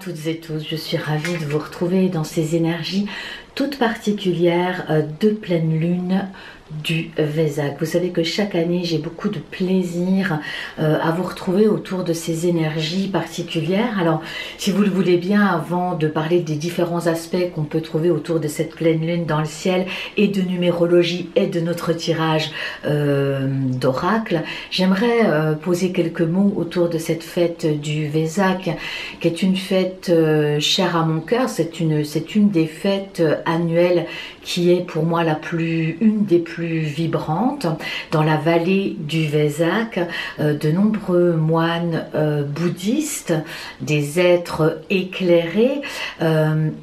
toutes et tous, je suis ravie de vous retrouver dans ces énergies toutes particulières de pleine lune du Vésac. Vous savez que chaque année j'ai beaucoup de plaisir à vous retrouver autour de ces énergies particulières. Alors si vous le voulez bien, avant de parler des différents aspects qu'on peut trouver autour de cette pleine lune dans le ciel et de numérologie et de notre tirage d'oracle, j'aimerais poser quelques mots autour de cette fête du Vésac, qui est une fête chère à mon cœur. C'est une des fêtes annuelles qui est pour moi une des plus vibrantes. Dans la vallée du Vésac, de nombreux moines bouddhistes, des êtres éclairés,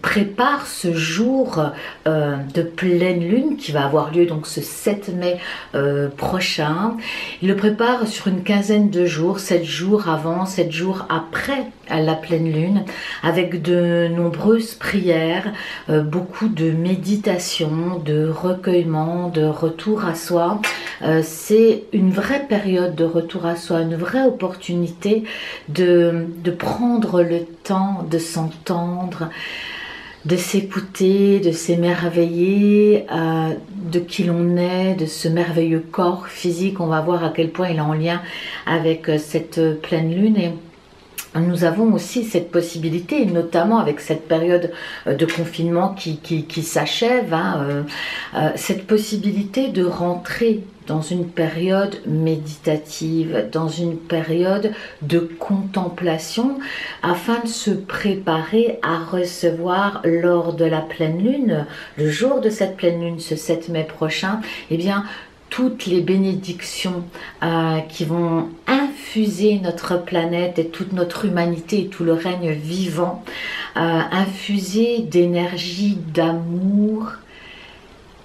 préparent ce jour de pleine lune qui va avoir lieu donc ce 7 mai prochain. Ils le préparent sur une quinzaine de jours, 7 jours avant, 7 jours après la pleine lune, avec de nombreuses prières, beaucoup de méditation, de recueillement, de retour à soi. C'est une vraie période de retour à soi, une vraie opportunité de prendre le temps de s'entendre, de s'écouter, de s'émerveiller de qui l'on est, de ce merveilleux corps physique. On va voir à quel point il est en lien avec cette pleine lune. Et nous avons aussi cette possibilité, notamment avec cette période de confinement qui s'achève, cette possibilité de rentrer dans une période méditative, dans une période de contemplation, afin de se préparer à recevoir lors de la pleine lune, le jour de cette pleine lune, ce 7 mai prochain, eh bien, toutes les bénédictions qui vont infuser notre planète et toute notre humanité et tout le règne vivant, infuser d'énergie, d'amour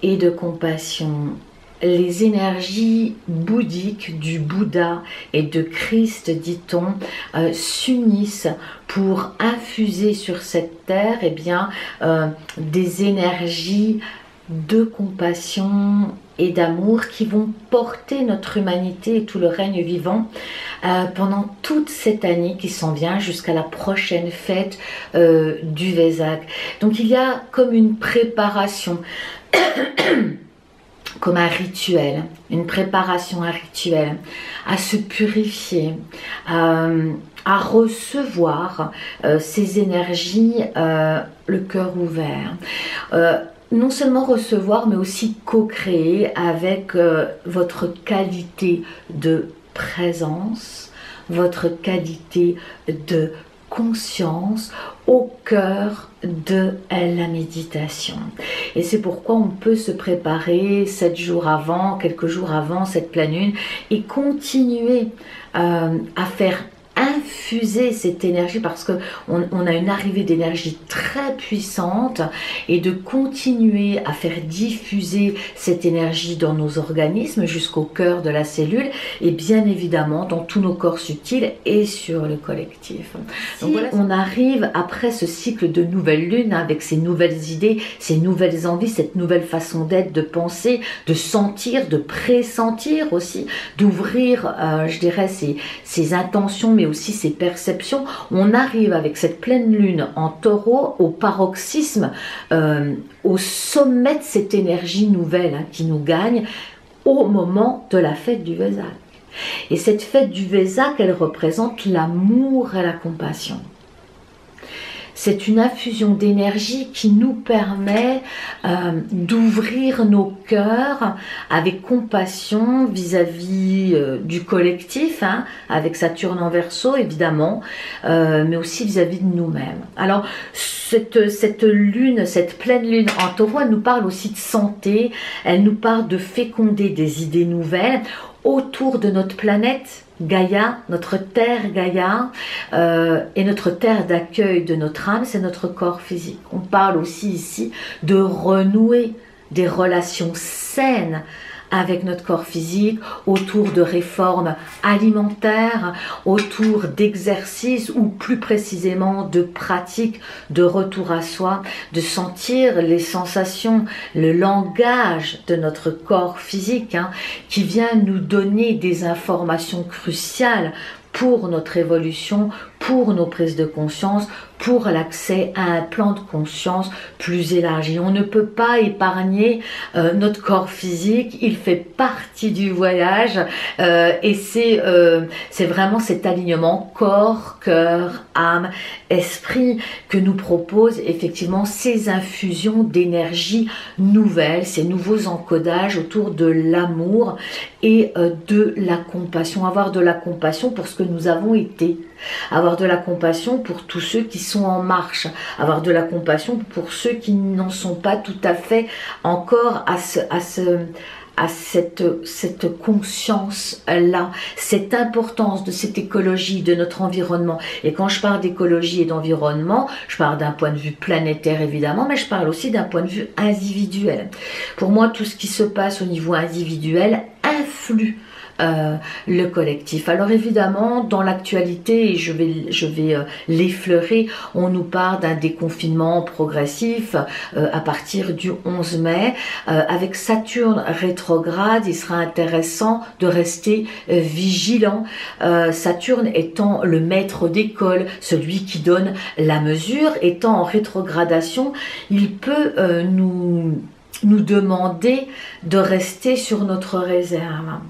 et de compassion. Les énergies bouddhiques du Bouddha et de Christ, dit-on, s'unissent pour infuser sur cette terre des énergies de compassion et d'amour qui vont porter notre humanité et tout le règne vivant pendant toute cette année qui s'en vient jusqu'à la prochaine fête du Vésac. Donc il y a comme une préparation comme un rituel, une préparation, un rituel à se purifier, à recevoir ces énergies, le cœur ouvert. Non seulement recevoir, mais aussi co-créer avec votre qualité de présence, votre qualité de conscience au cœur de la méditation. Et c'est pourquoi on peut se préparer 7 jours avant, quelques jours avant cette pleine lune et continuer à faire infuser cette énergie, parce que on a une arrivée d'énergie très puissante, et de continuer à faire diffuser cette énergie dans nos organismes jusqu'au cœur de la cellule et bien évidemment dans tous nos corps subtils et sur le collectif. Donc voilà, on arrive après ce cycle de nouvelle lune avec ces nouvelles idées, ces nouvelles envies, cette nouvelle façon d'être, de penser, de sentir, de pressentir aussi, d'ouvrir je dirais ces intentions mais aussi ses perceptions. On arrive avec cette pleine lune en taureau au paroxysme, au sommet de cette énergie nouvelle qui nous gagne au moment de la fête du Vésac. Et cette fête du Vésac, elle représente l'amour et la compassion. C'est une infusion d'énergie qui nous permet d'ouvrir nos cœurs avec compassion vis-à-vis du collectif, avec Saturne en Verseau évidemment, mais aussi vis-à-vis de nous-mêmes. Alors cette lune, cette pleine lune en taureau, elle nous parle aussi de santé, elle nous parle de féconder des idées nouvelles autour de notre planète Gaïa, notre terre Gaïa, et notre terre d'accueil de notre âme, c'est notre corps physique. On parle aussi ici de renouer des relations saines avec notre corps physique, autour de réformes alimentaires, autour d'exercices ou plus précisément de pratiques de retour à soi, de sentir les sensations, le langage de notre corps physique qui vient nous donner des informations cruciales pour notre évolution, pour nos prises de conscience, pour l'accès à un plan de conscience plus élargi. On ne peut pas épargner notre corps physique, il fait partie du voyage et c'est vraiment cet alignement corps, cœur, âme, esprit que nous propose effectivement ces infusions d'énergie nouvelles, ces nouveaux encodages autour de l'amour et de la compassion. Avoir de la compassion pour ce que nous avons été, avoir de la compassion pour tous ceux qui sont en marche, avoir de la compassion pour ceux qui n'en sont pas tout à fait encore à cette conscience-là, cette importance de cette écologie, de notre environnement. Et quand je parle d'écologie et d'environnement, je parle d'un point de vue planétaire évidemment, mais je parle aussi d'un point de vue individuel. Pour moi, tout ce qui se passe au niveau individuel influe le collectif. Alors évidemment, dans l'actualité, et je vais l'effleurer, on nous parle d'un déconfinement progressif à partir du 11 mai. Avec Saturne rétrograde, il sera intéressant de rester vigilant. Saturne étant le maître d'école, celui qui donne la mesure, étant en rétrogradation, il peut nous demander de rester sur notre réserve.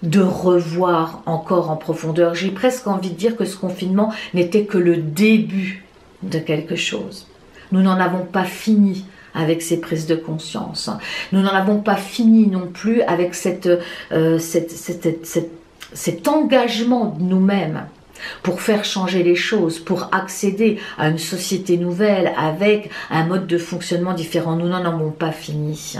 De revoir encore en profondeur. J'ai presque envie de dire que ce confinement n'était que le début de quelque chose. Nous n'en avons pas fini avec ces prises de conscience. Nous n'en avons pas fini non plus avec cet engagement de nous-mêmes pour faire changer les choses, pour accéder à une société nouvelle avec un mode de fonctionnement différent. Nous n'en avons pas fini.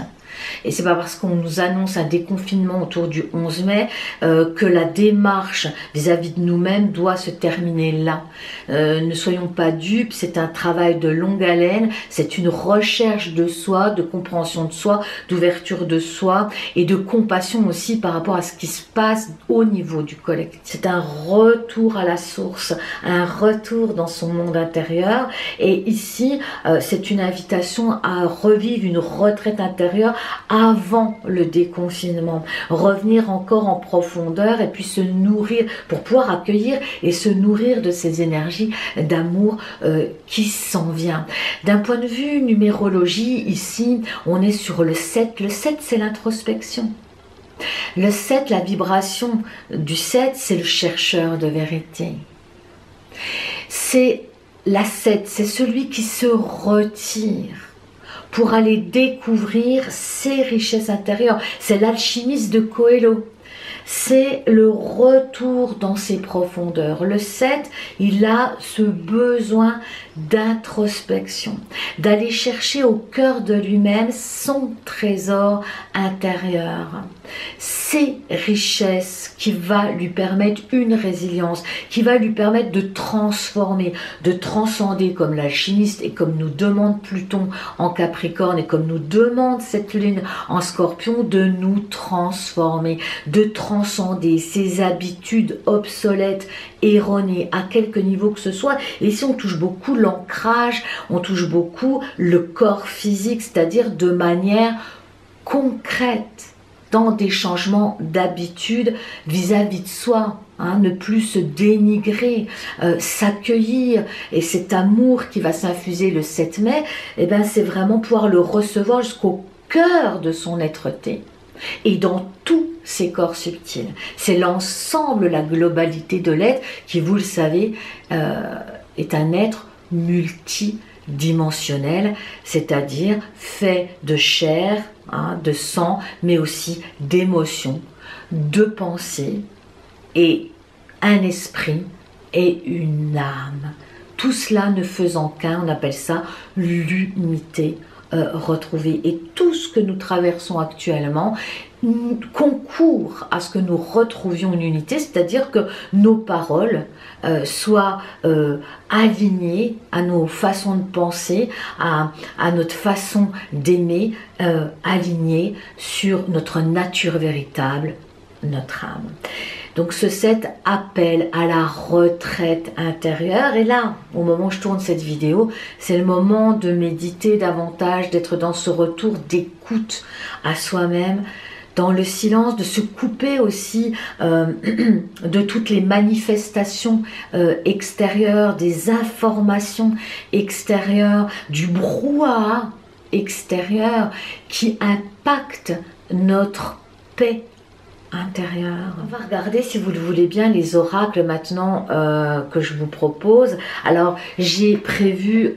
Et c'est pas parce qu'on nous annonce un déconfinement autour du 11 mai que la démarche vis-à-vis de nous-mêmes doit se terminer là. Ne soyons pas dupes, c'est un travail de longue haleine, c'est une recherche de soi, de compréhension de soi, d'ouverture de soi et de compassion aussi par rapport à ce qui se passe au niveau du collectif. C'est un retour à la source, un retour dans son monde intérieur, et ici c'est une invitation à revivre une retraite intérieure avant le déconfinement, revenir encore en profondeur et puis se nourrir pour pouvoir accueillir et se nourrir de ces énergies d'amour qui s'en vient. D'un point de vue numérologie, ici on est sur le 7. Le 7 c'est l'introspection. Le 7, la vibration du 7, c'est le chercheur de vérité. C'est la 7, c'est celui qui se retire pour aller découvrir ses richesses intérieures. C'est l'alchimiste de Coelho. C'est le retour dans ses profondeurs. Le 7, il a ce besoin d'introspection, d'aller chercher au cœur de lui-même son trésor intérieur, ses richesses qui va lui permettre une résilience, qui va lui permettre de transformer, de transcender comme l'alchimiste et comme nous demande Pluton en Capricorne et comme nous demande cette lune en Scorpion, de nous transformer, de transcender ces habitudes obsolètes, erronées, à quelque niveau que ce soit. Et ici on touche beaucoup l'ancrage, on touche beaucoup le corps physique, c'est-à-dire de manière concrète, dans des changements d'habitude vis-à-vis de soi, ne plus se dénigrer, s'accueillir, et cet amour qui va s'infuser le 7 mai, eh ben, c'est vraiment pouvoir le recevoir jusqu'au cœur de son être-té et dans tous ses corps subtils. C'est l'ensemble, la globalité de l'être qui, vous le savez, est un être multidimensionnel, c'est-à-dire fait de chair, de sang, mais aussi d'émotions, de pensées, et un esprit et une âme. Tout cela ne faisant qu'un, on appelle ça l'unité retrouvée. Et tout ce que nous traversons actuellement concourt à ce que nous retrouvions une unité, c'est-à-dire que nos paroles soient alignées à nos façons de penser, à notre façon d'aimer, alignées sur notre nature véritable, notre âme. Donc ce 7 appelle à la retraite intérieure, et là, au moment où je tourne cette vidéo, c'est le moment de méditer davantage, d'être dans ce retour d'écoute à soi-même, dans le silence, de se couper aussi de toutes les manifestations extérieures, des informations extérieures, du brouhaha extérieur qui impacte notre paix intérieure. On va regarder, si vous le voulez bien, les oracles maintenant que je vous propose. Alors j'ai prévu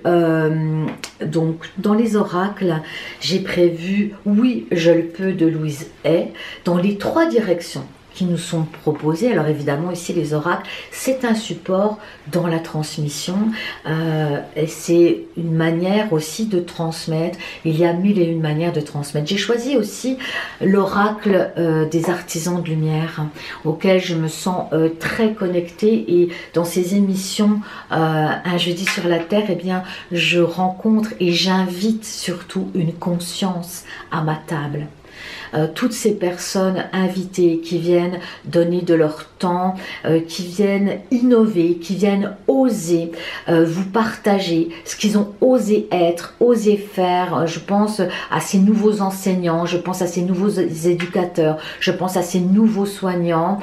donc dans les oracles, j'ai prévu Oui je le peux de Louise Hay dans les 3 directions qui nous sont proposées. Alors évidemment ici les oracles c'est un support dans la transmission et c'est une manière aussi de transmettre. Il y a 1001 manières de transmettre. J'ai choisi aussi l'oracle des artisans de lumière auquel je me sens très connectée, et dans ces émissions un jeudi sur la terre, eh bien je rencontre et j'invite surtout une conscience à ma table. Toutes ces personnes invitées qui viennent donner de leur temps, qui viennent innover, qui viennent oser vous partager ce qu'ils ont osé être, osé faire. Je pense à ces nouveaux enseignants, je pense à ces nouveaux éducateurs, je pense à ces nouveaux soignants.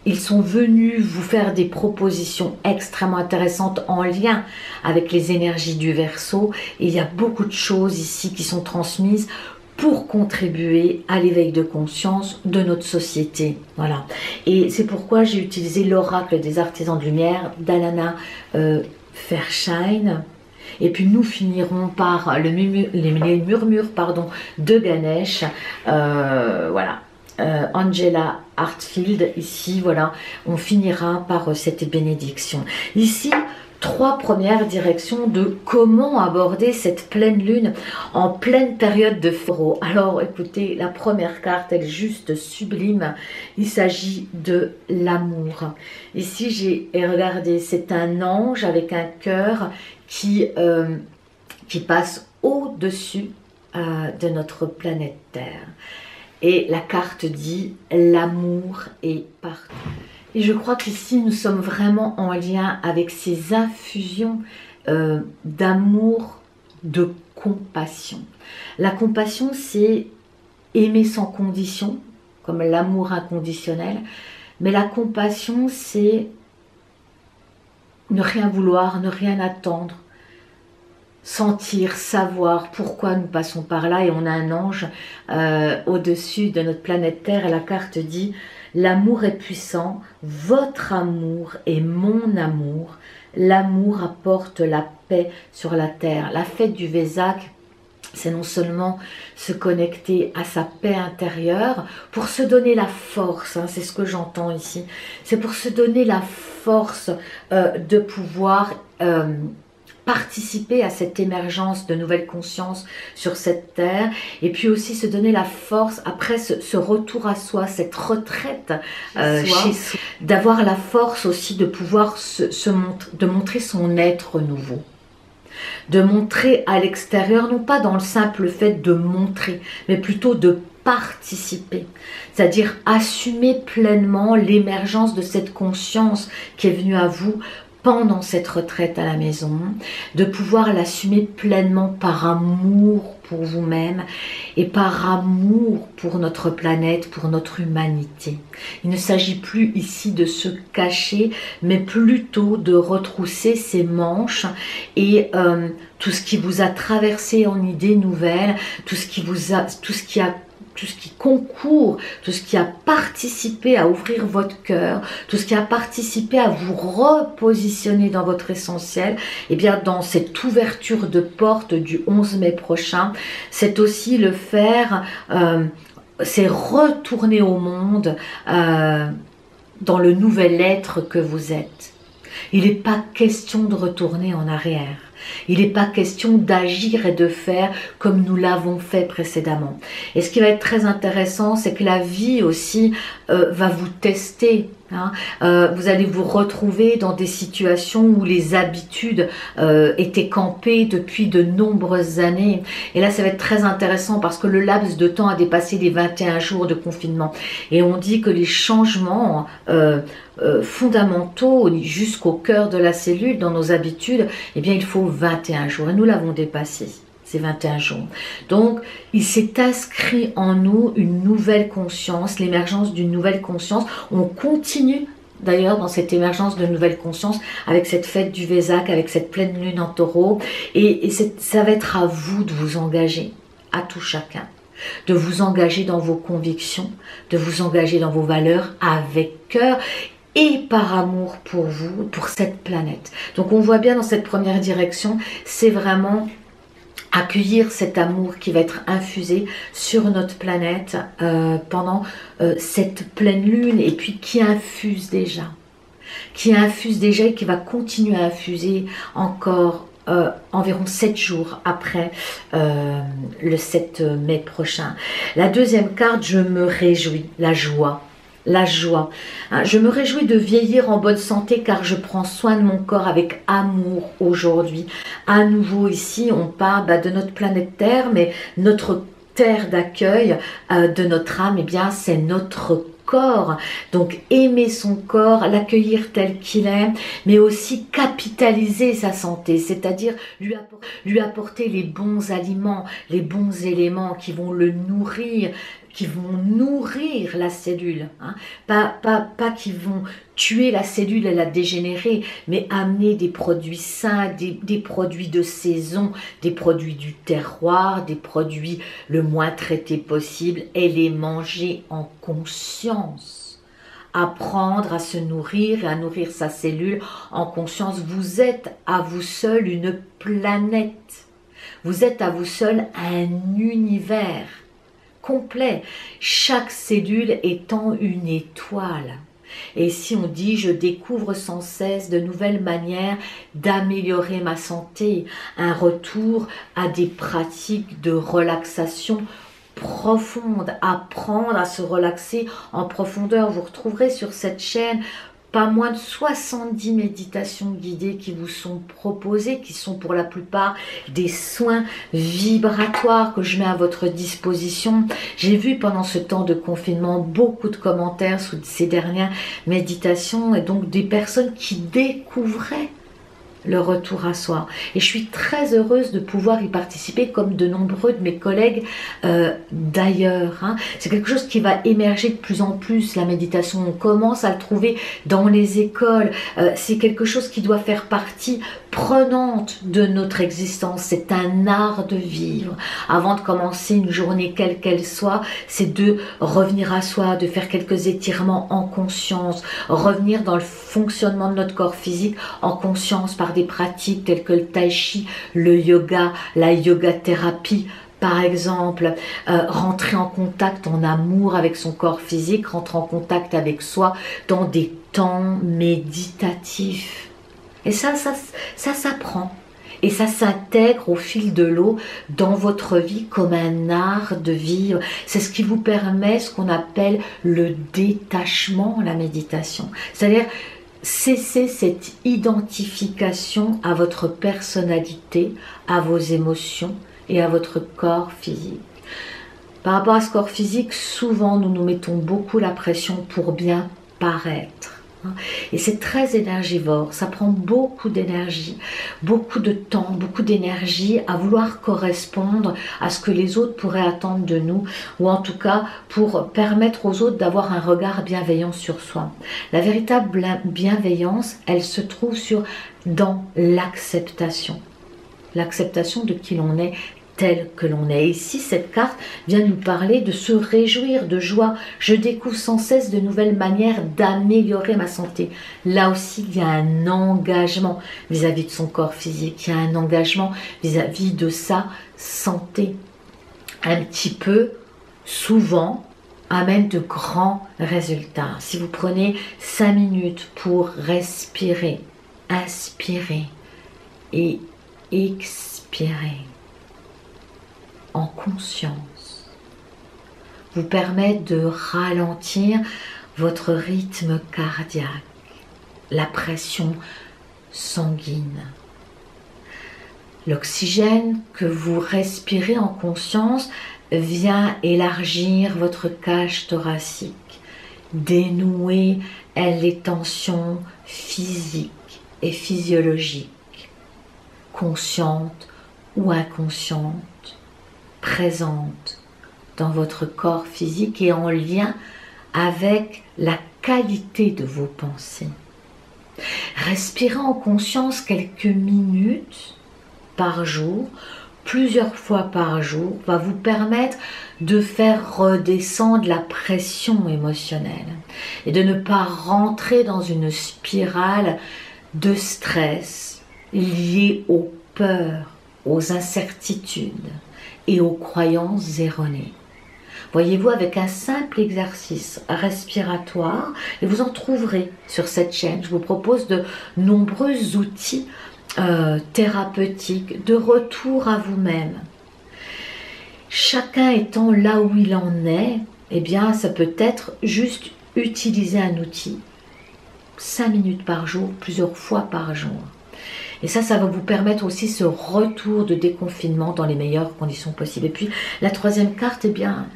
Ils sont venus vous faire des propositions extrêmement intéressantes en lien avec les énergies du Verseau. Et il y a beaucoup de choses ici qui sont transmises pour contribuer à l'éveil de conscience de notre société. Voilà. Et c'est pourquoi j'ai utilisé l'oracle des artisans de lumière d'Alana Fairchild. Et puis nous finirons par les murmures de Ganesh. Voilà. Angela Hartfield, ici, voilà. On finira par cette bénédiction. Ici, 3 premières directions de comment aborder cette pleine lune en pleine période de Taureau. Alors écoutez, la première carte, elle est juste sublime. Il s'agit de l'amour. Ici, j'ai regardé, c'est un ange avec un cœur qui passe au-dessus de notre planète Terre. Et la carte dit l'amour est partout. Et je crois qu'ici, nous sommes vraiment en lien avec ces infusions d'amour, de compassion. La compassion, c'est aimer sans condition, comme l'amour inconditionnel. Mais la compassion, c'est ne rien vouloir, ne rien attendre. Sentir, savoir pourquoi nous passons par là. Et on a un ange au-dessus de notre planète Terre. Et la carte dit... L'amour est puissant, votre amour est mon amour. L'amour apporte la paix sur la terre. La fête du Vésac, c'est non seulement se connecter à sa paix intérieure, pour se donner la force, hein, c'est ce que j'entends ici, c'est pour se donner la force de pouvoir... participer à cette émergence de nouvelles consciences sur cette terre, et puis aussi se donner la force après ce retour à soi, cette retraite chez soi, d'avoir la force aussi de pouvoir de montrer son être nouveau, de montrer à l'extérieur, non pas dans le simple fait de montrer, mais plutôt de participer, c'est-à-dire assumer pleinement l'émergence de cette conscience qui est venue à vous pendant cette retraite à la maison, de pouvoir l'assumer pleinement par amour pour vous-même et par amour pour notre planète, pour notre humanité. Il ne s'agit plus ici de se cacher, mais plutôt de retrousser ses manches et tout ce qui vous a traversé en idées nouvelles, tout ce qui concourt, tout ce qui a participé à ouvrir votre cœur, tout ce qui a participé à vous repositionner dans votre essentiel, et bien dans cette ouverture de porte du 11 mai prochain, c'est aussi le faire, c'est retourner au monde dans le nouvel être que vous êtes. Il n'est pas question de retourner en arrière. Il n'est pas question d'agir et de faire comme nous l'avons fait précédemment. Et ce qui va être très intéressant, c'est que la vie aussi va vous tester. Hein. Vous allez vous retrouver dans des situations où les habitudes étaient campées depuis de nombreuses années. Et là, ça va être très intéressant parce que le laps de temps a dépassé les 21 jours de confinement. Et on dit que les changements fondamentaux jusqu'au cœur de la cellule, dans nos habitudes, eh bien, il faut 21 jours. Et nous l'avons dépassé. ces 21 jours. Donc, il s'est inscrit en nous une nouvelle conscience, l'émergence d'une nouvelle conscience. On continue d'ailleurs dans cette émergence de nouvelle conscience avec cette fête du Vésac, avec cette pleine lune en taureau. Et ça va être à vous de vous engager, à tout chacun, de vous engager dans vos convictions, de vous engager dans vos valeurs avec cœur et par amour pour vous, pour cette planète. Donc on voit bien dans cette première direction, c'est vraiment accueillir cet amour qui va être infusé sur notre planète pendant cette pleine lune, et puis qui infuse déjà et qui va continuer à infuser encore environ 7 jours après le 7 mai prochain. La deuxième carte, je me réjouis, la joie. La joie. Je me réjouis de vieillir en bonne santé car je prends soin de mon corps avec amour aujourd'hui. À nouveau ici, on parle de notre planète Terre, mais notre terre d'accueil de notre âme, eh bien, c'est notre corps. Donc aimer son corps, l'accueillir tel qu'il est, mais aussi capitaliser sa santé, c'est-à-dire lui apporter les bons aliments, les bons éléments qui vont le nourrir, qui vont nourrir la cellule, hein. Pas qui vont tuer la cellule et la dégénérer, mais amener des produits sains, des produits de saison, des produits du terroir, des produits le moins traités possible, et les manger en conscience. Apprendre à se nourrir et à nourrir sa cellule en conscience. Vous êtes à vous seul une planète. Vous êtes à vous seul un univers complet, chaque cellule étant une étoile. Et si on dit je découvre sans cesse de nouvelles manières d'améliorer ma santé, un retour à des pratiques de relaxation profonde, apprendre à se relaxer en profondeur. Vous retrouverez sur cette chaîne pas moins de 70 méditations guidées qui vous sont proposées, qui sont pour la plupart des soins vibratoires que je mets à votre disposition. J'ai vu pendant ce temps de confinement beaucoup de commentaires sous ces dernières méditations, et donc des personnes qui découvraient le retour à soi. Et je suis très heureuse de pouvoir y participer comme de nombreux de mes collègues d'ailleurs, hein. C'est quelque chose qui va émerger de plus en plus, la méditation. On commence à le trouver dans les écoles. C'est quelque chose qui doit faire partie prenante de notre existence. C'est un art de vivre. Avant de commencer une journée quelle qu'elle soit, c'est de revenir à soi, de faire quelques étirements en conscience, revenir dans le fonctionnement de notre corps physique en conscience par des pratiques telles que le tai chi, le yoga, la yoga thérapie par exemple, rentrer en contact en amour avec son corps physique, rentrer en contact avec soi dans des temps méditatifs. Et ça s'apprend. Et ça s'intègre au fil de l'eau dans votre vie comme un art de vivre. C'est ce qui vous permet ce qu'on appelle le détachement, la méditation. C'est-à-dire cesser cette identification à votre personnalité, à vos émotions et à votre corps physique. Par rapport à ce corps physique, souvent nous nous mettons beaucoup la pression pour bien paraître. Et c'est très énergivore, ça prend beaucoup d'énergie, beaucoup de temps, beaucoup d'énergie à vouloir correspondre à ce que les autres pourraient attendre de nous, ou en tout cas pour permettre aux autres d'avoir un regard bienveillant sur soi. La véritable bienveillance, elle se trouve dans l'acceptation. L'acceptation de qui l'on est, tel que l'on est. Ici, cette carte vient nous parler de se réjouir, de joie. Je découvre sans cesse de nouvelles manières d'améliorer ma santé. Là aussi, il y a un engagement vis-à-vis de son corps physique. Il y a un engagement vis-à-vis de sa santé. Un petit peu, souvent, amène de grands résultats. Si vous prenez 5 minutes pour respirer, inspirer et expirer, en conscience, vous permet de ralentir votre rythme cardiaque, la pression sanguine. L'oxygène que vous respirez en conscience vient élargir votre cage thoracique, dénouer les tensions physiques et physiologiques, conscientes ou inconsciente, présente dans votre corps physique et en lien avec la qualité de vos pensées. Respirez en conscience quelques minutes par jour, plusieurs fois par jour, va vous permettre de faire redescendre la pression émotionnelle et de ne pas rentrer dans une spirale de stress liée aux peurs, aux incertitudes et aux croyances erronées. Voyez-vous, avec un simple exercice respiratoire, et vous en trouverez sur cette chaîne, je vous propose de nombreux outils thérapeutiques, de retour à vous-même. Chacun étant là où il en est, eh bien, ça peut être juste utiliser un outil 5 minutes par jour, plusieurs fois par jour. Et ça va vous permettre aussi ce retour de déconfinement dans les meilleures conditions possibles. Et puis, la troisième carte, eh bien,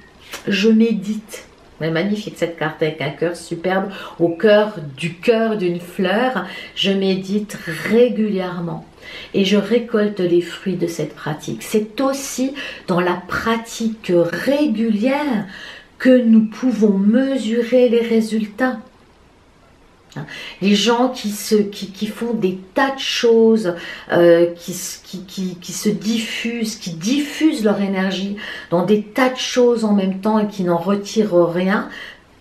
je médite. C'est magnifique cette carte avec un cœur superbe au cœur d'une fleur. Je médite régulièrement et je récolte les fruits de cette pratique. C'est aussi dans la pratique régulière que nous pouvons mesurer les résultats. Les gens qui font des tas de choses, qui se diffusent, qui diffusent leur énergie dans des tas de choses en même temps et qui n'en retirent rien,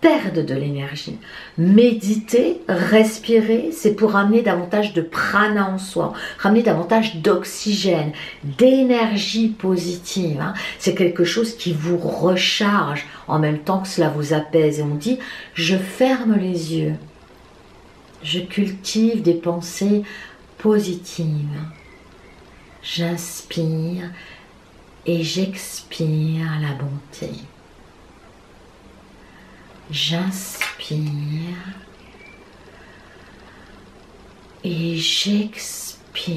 perdent de l'énergie. Méditer, respirer, c'est pour ramener davantage de prana en soi, ramener davantage d'oxygène, d'énergie positive. C'est quelque chose qui vous recharge en même temps que cela vous apaise. Et on dit, je ferme les yeux. Je cultive des pensées positives. J'inspire et j'expire la bonté. J'inspire et j'expire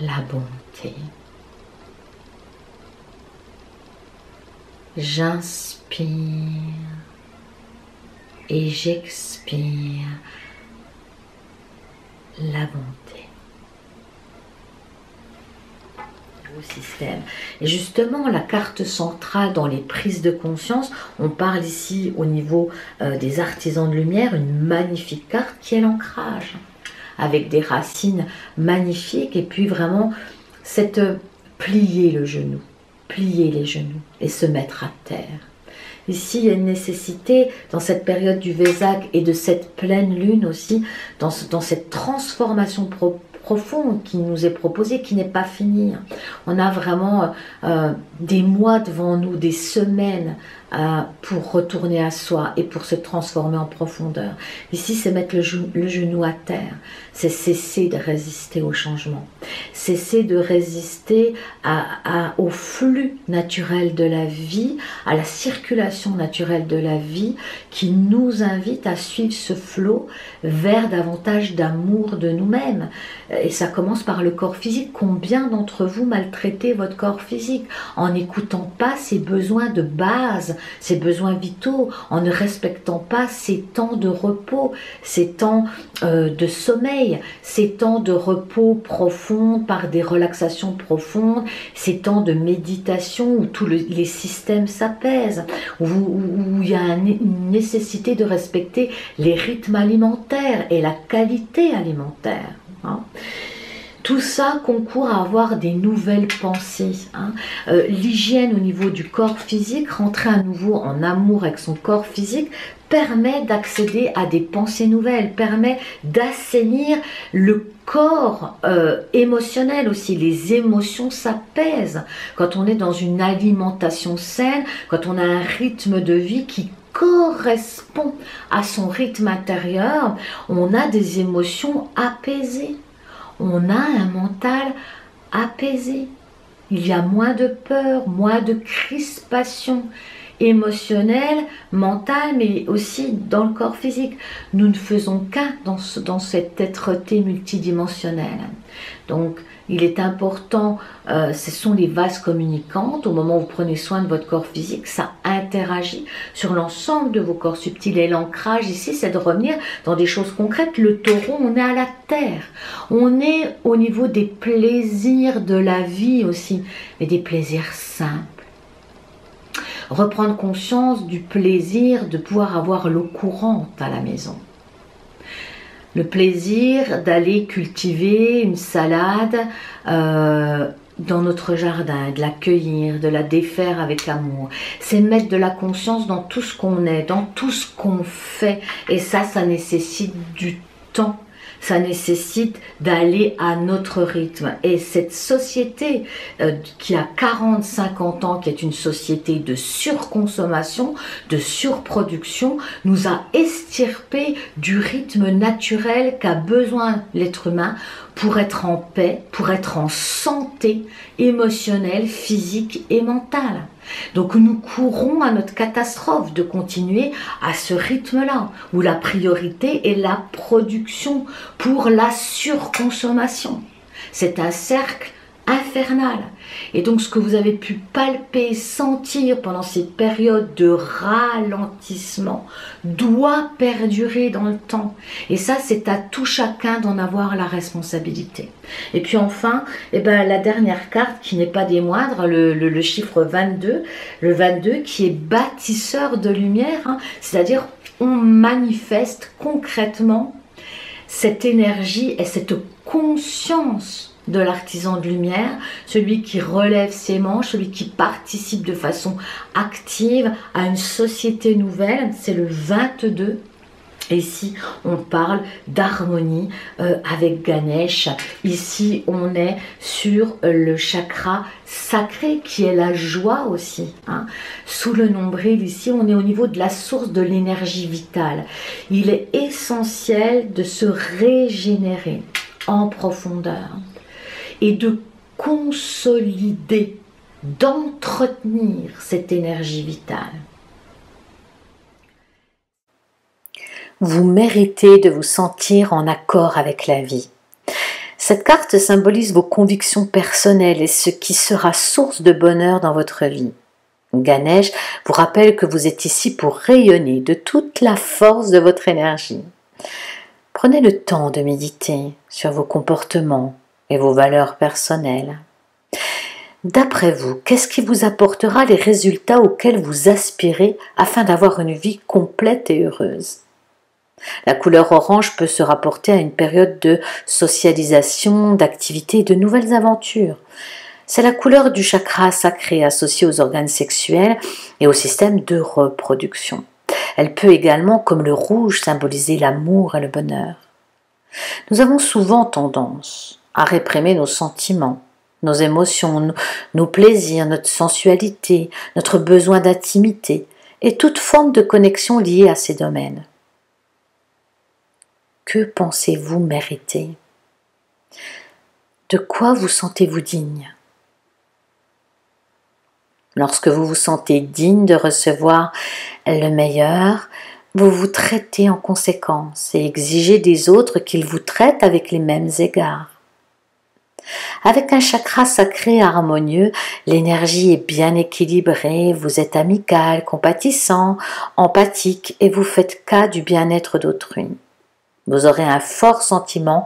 la bonté. J'inspire et j'expire la bonté. Au système. Et justement, la carte centrale dans les prises de conscience, on parle ici au niveau des artisans de lumière, une magnifique carte qui est l'ancrage, avec des racines magnifiques et puis vraiment cette plier le genou, plier les genoux et se mettre à terre. Ici, il y a une nécessité, dans cette période du Vésak et de cette pleine lune aussi, dans cette transformation profonde qui nous est proposée, qui n'est pas finie. On a vraiment des mois devant nous, des semaines pour retourner à soi et pour se transformer en profondeur. Ici, c'est mettre le genou à terre, c'est cesser de résister au changement, cesser de résister au flux naturel de la vie, à la circulation naturelle de la vie qui nous invite à suivre ce flot vers davantage d'amour de nous-mêmes. Et ça commence par le corps physique. Combien d'entre vous maltraitez votre corps physique en n'écoutant pas ses besoins de base, ses besoins vitaux, en ne respectant pas ses temps de repos, ses temps de sommeil, ses temps de repos profond par des relaxations profondes, ces temps de méditation où tous les systèmes s'apaisent, où il y a une nécessité de respecter les rythmes alimentaires et la qualité alimentaire. Tout ça concourt à avoir des nouvelles pensées. L'hygiène au niveau du corps physique, rentrer à nouveau en amour avec son corps physique, permet d'accéder à des pensées nouvelles, permet d'assainir le corps émotionnel aussi. Les émotions s'apaisent quand on est dans une alimentation saine, quand on a un rythme de vie qui correspond à son rythme intérieur, on a des émotions apaisées. On a un mental apaisé. Il y a moins de peur, moins de crispation. émotionnel, mental, mais aussi dans le corps physique. Nous ne faisons qu'un dans cette êtreté multidimensionnelle. Donc, il est important, ce sont les vases communicantes. Au moment où vous prenez soin de votre corps physique, ça interagit sur l'ensemble de vos corps subtils. Et l'ancrage ici, c'est de revenir dans des choses concrètes. Le taureau, on est à la terre. On est au niveau des plaisirs de la vie aussi, mais des plaisirs simples. Reprendre conscience du plaisir de pouvoir avoir l'eau courante à la maison. Le plaisir d'aller cultiver une salade dans notre jardin, de la cueillir, de la défaire avec amour. C'est mettre de la conscience dans tout ce qu'on est, dans tout ce qu'on fait. Et ça nécessite du temps. Ça nécessite d'aller à notre rythme. Et cette société qui a 40-50 ans, qui est une société de surconsommation, de surproduction, nous a extirpé du rythme naturel qu'a besoin l'être humain pour être en paix, pour être en santé émotionnelle, physique et mentale. Donc nous courons à notre catastrophe de continuer à ce rythme-là, où la priorité est la production pour la surconsommation. C'est un cercle infernal. Et donc ce que vous avez pu palper, sentir pendant ces périodes de ralentissement doit perdurer dans le temps. Et ça, c'est à tout chacun d'en avoir la responsabilité. Et puis enfin, la dernière carte qui n'est pas des moindres, le chiffre 22, le 22 qui est bâtisseur de lumière, hein, c'est-à-dire on manifeste concrètement cette énergie et cette conscience de l'artisan de lumière, celui qui relève ses manches, celui qui participe de façon active à une société nouvelle, c'est le 22. Et ici, on parle d'harmonie avec Ganesh. Ici, on est sur le chakra sacré qui est la joie aussi. Hein. Sous le nombril, ici, on est au niveau de la source de l'énergie vitale. Il est essentiel de se régénérer en profondeur et de consolider, d'entretenir cette énergie vitale. Vous méritez de vous sentir en accord avec la vie. Cette carte symbolise vos convictions personnelles et ce qui sera source de bonheur dans votre vie. Ganesh vous rappelle que vous êtes ici pour rayonner de toute la force de votre énergie. Prenez le temps de méditer sur vos comportements et vos valeurs personnelles. D'après vous, qu'est-ce qui vous apportera les résultats auxquels vous aspirez afin d'avoir une vie complète et heureuse? La couleur orange peut se rapporter à une période de socialisation, d'activité et de nouvelles aventures. C'est la couleur du chakra sacré associé aux organes sexuels et au système de reproduction. Elle peut également, comme le rouge, symboliser l'amour et le bonheur. Nous avons souvent tendance à réprimer nos sentiments, nos émotions, nos plaisirs, notre sensualité, notre besoin d'intimité et toute forme de connexion liée à ces domaines. Que pensez-vous mériter? De quoi vous sentez-vous digne? Lorsque vous vous sentez digne de recevoir le meilleur, vous vous traitez en conséquence et exigez des autres qu'ils vous traitent avec les mêmes égards. Avec un chakra sacré harmonieux, l'énergie est bien équilibrée, vous êtes amical, compatissant, empathique et vous faites cas du bien-être d'autrui. Vous aurez un fort sentiment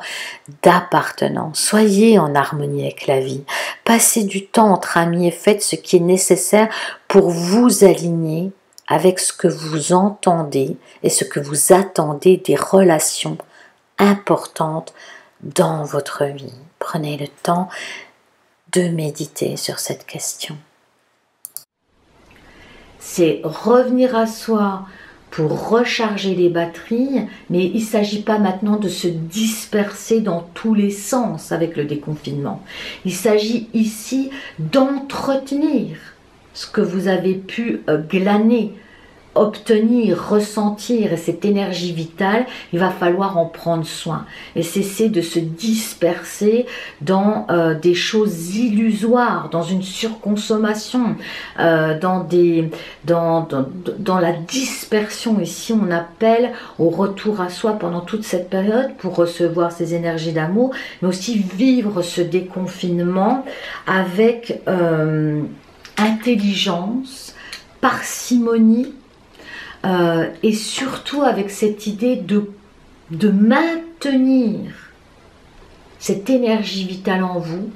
d'appartenance. Soyez en harmonie avec la vie. Passez du temps entre amis et faites ce qui est nécessaire pour vous aligner avec ce que vous entendez et ce que vous attendez des relations importantes dans votre vie. Prenez le temps de méditer sur cette question. C'est revenir à soi pour recharger les batteries, mais il ne s'agit pas maintenant de se disperser dans tous les sens avec le déconfinement. Il s'agit ici d'entretenir ce que vous avez pu glaner obtenir, ressentir cette énergie vitale, il va falloir en prendre soin et cesser de se disperser dans des choses illusoires, dans une surconsommation, dans la dispersion. Ici, on appelle au retour à soi pendant toute cette période pour recevoir ces énergies d'amour, mais aussi vivre ce déconfinement avec intelligence, parcimonie, et surtout avec cette idée de maintenir cette énergie vitale en vous,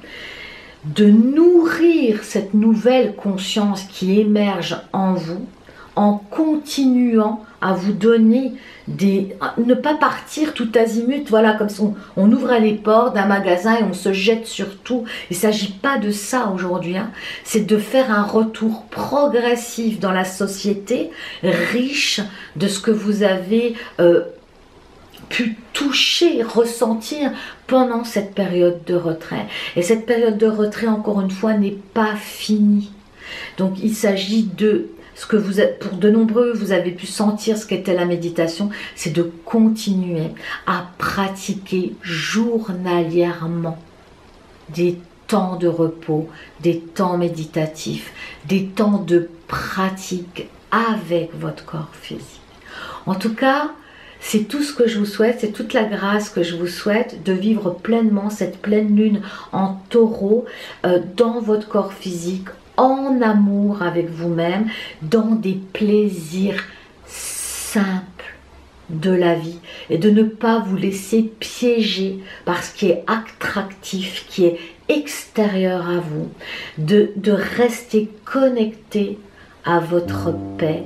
de nourrir cette nouvelle conscience qui émerge en vous, en continuant à vous donner ne pas partir tout azimut, voilà, comme si on ouvre les portes d'un magasin et on se jette sur tout. Il ne s'agit pas de ça aujourd'hui, hein. C'est de faire un retour progressif dans la société, riche de ce que vous avez pu toucher, ressentir pendant cette période de retrait. Et cette période de retrait, encore une fois, n'est pas finie. Donc il s'agit de ce que pour de nombreux, vous avez pu sentir ce qu'était la méditation, c'est de continuer à pratiquer journalièrement des temps de repos, des temps méditatifs, des temps de pratique avec votre corps physique. En tout cas, c'est tout ce que je vous souhaite, c'est toute la grâce que je vous souhaite de vivre pleinement cette pleine lune en taureau dans votre corps physique, en amour avec vous-même, dans des plaisirs simples de la vie et de ne pas vous laisser piéger par ce qui est attractif, qui est extérieur à vous, de rester connecté à votre paix,